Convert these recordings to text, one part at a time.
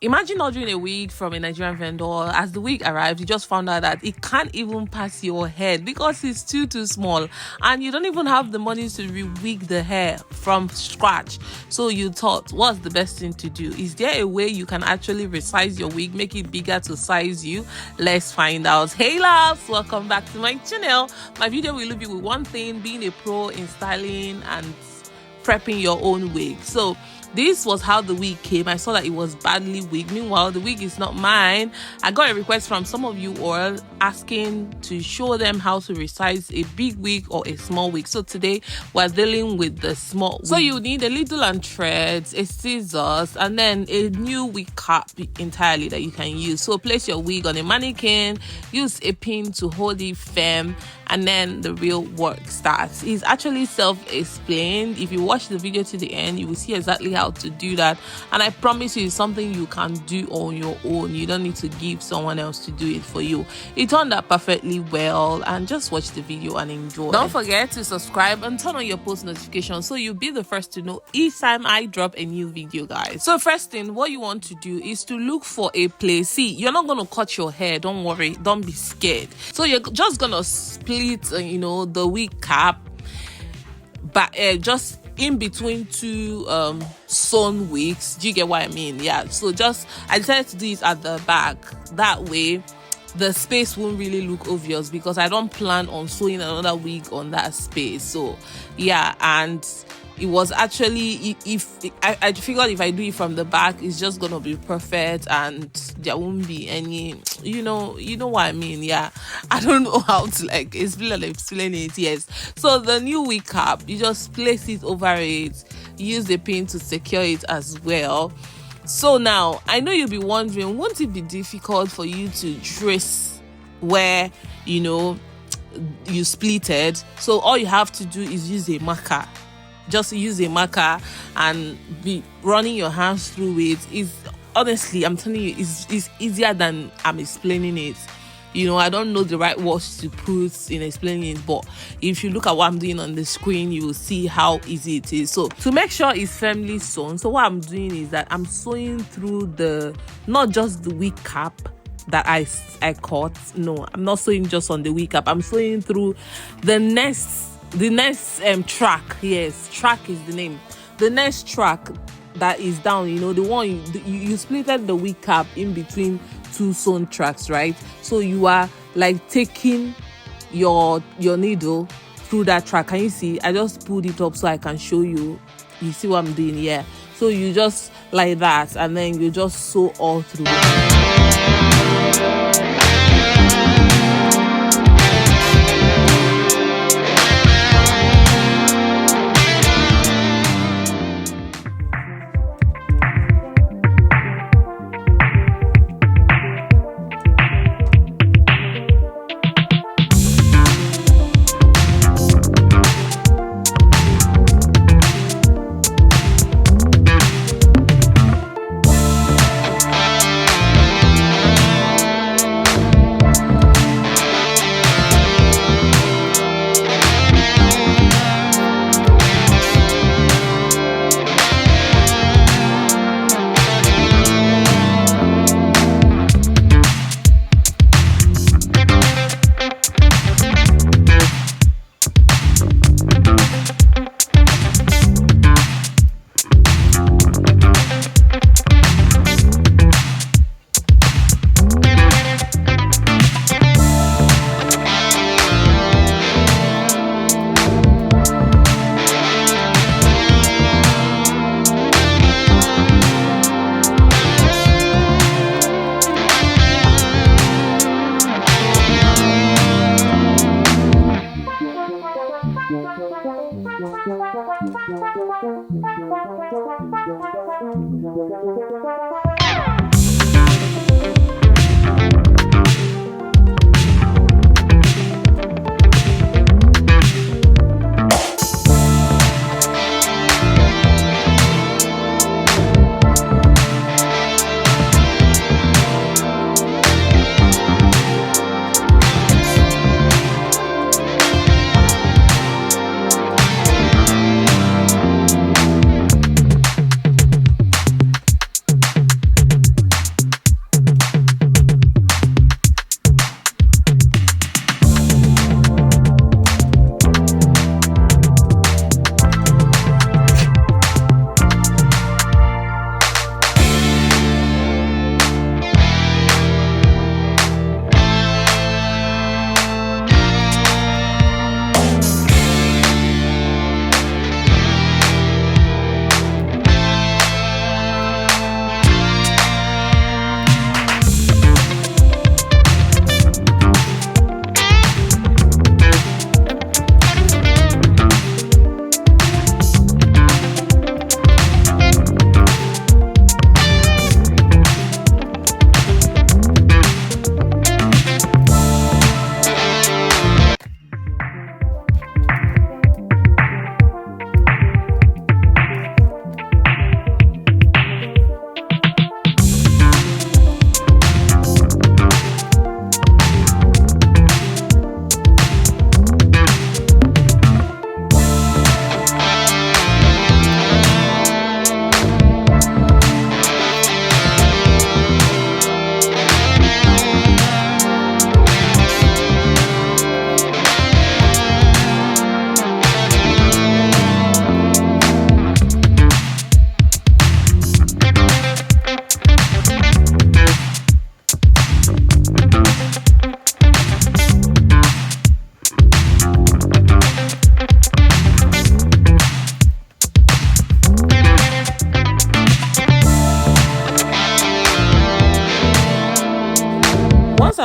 Imagine ordering a wig from a Nigerian vendor. As the wig arrived, you just found out that it can't even pass your head because it's too small, and you don't even have the money to re-wig the hair from scratch. So you thought, what's the best thing to do? Is there a way you can actually resize your wig, make it bigger to size you? Let's find out. Hey loves, welcome back to my channel. My video will leave you with one thing: being a pro in styling and prepping your own wig. So this was how the wig came. I saw that it was badly wigged. Meanwhile, the wig is not mine. I got a request from some of you all asking to show them how to resize a big wig or a small wig. So today we're dealing with the small wig. So you need a needle and threads, a scissors, and then a new wig cap entirely that you can use. So place your wig on a mannequin, use a pin to hold it firm, and then the real work starts. It's actually self-explained. If you watch the video to the end, you will see exactly how to do that, and I promise you it's something you can do on your own. You don't need to give someone else to do it for you. It turned out perfectly well, and just watch the video and enjoy. Don't forget to subscribe and turn on your post notifications so you'll be the first to know each time I drop a new video, guys. So first thing, what you want to do is to look for a place. See, you're not going to cut your hair, don't worry, don't be scared. So you're just gonna split the wig cap, but just in between two sewn wigs. Do you get what I mean? Yeah, so I decided to do it at the back. That way the space won't really look obvious because I don't plan on sewing another wig on that space. So yeah, and it was actually, if I figured if I do it from the back, it's just gonna be perfect and there won't be any, you know what I mean. Yeah, I don't know how to explain it. Yes, so the new wig cap, you just place it over it, use the pin to secure it as well. So now I know you'll be wondering, won't it be difficult for you to trace where you splitted? So all you have to do is use a marker. Just use a marker and be running your hands through it. Is honestly, I'm telling you, it's easier than I'm explaining it. I don't know the right words to put in explaining it, but if you look at what I'm doing on the screen, you will see how easy it is. So to make sure it's firmly sewn, so what I'm doing is that I'm sewing through not just the wig cap that I cut. No, I'm not sewing just on the wig cap. I'm sewing through the next track. Yes, track is the name. The next track that is down, the one you splitted the wig cap in between two sewn tracks, right? So you are like taking your needle through that track. Can you see? I just pulled it up so I can show you. You see what I'm doing here? So you just like that, and then you just sew all through.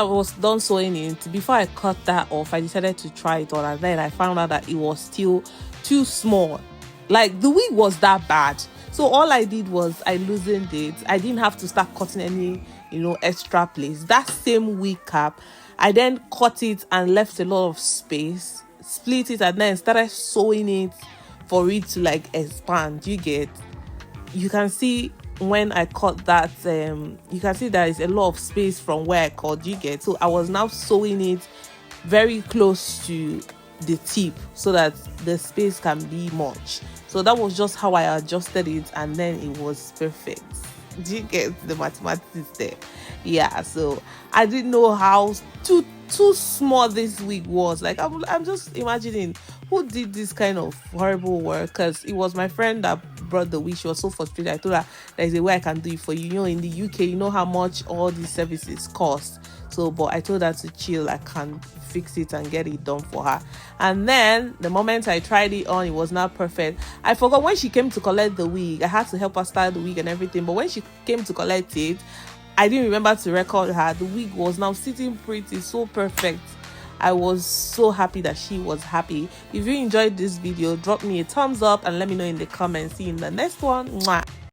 I was done sewing it, before I cut that off, I decided to try it on, and then I found out that it was still too small. Like, the wig was that bad. So all I did was I loosened it. I didn't have to start cutting any, extra place. That same wig cap, I then cut it and left a lot of space, split it, and then started sewing it for it to like expand. You can see when I cut that, you can see there is a lot of space from where I cut. So I was now sewing it very close to the tip so that the space can be much. So that was just how I adjusted it, and then it was perfect. Do you get the mathematics there? Yeah, so I didn't know how too small this wig was. Like, I'm just imagining who did this kind of horrible work, because it was my friend that brought the wig. She was so frustrated. I told her there's a way I can do it for you. In the UK, you know how much all these services cost. So, but I told her to chill. I can fix it and get it done for her. And then the moment I tried it on, it was not perfect. I forgot when she came to collect the wig. I had to help her style the wig and everything. But when she came to collect it, I didn't remember to record her. The wig was now sitting pretty, so perfect. I was so happy that she was happy. If you enjoyed this video, drop me a thumbs up and let me know in the comments. See you in the next one. Mwah.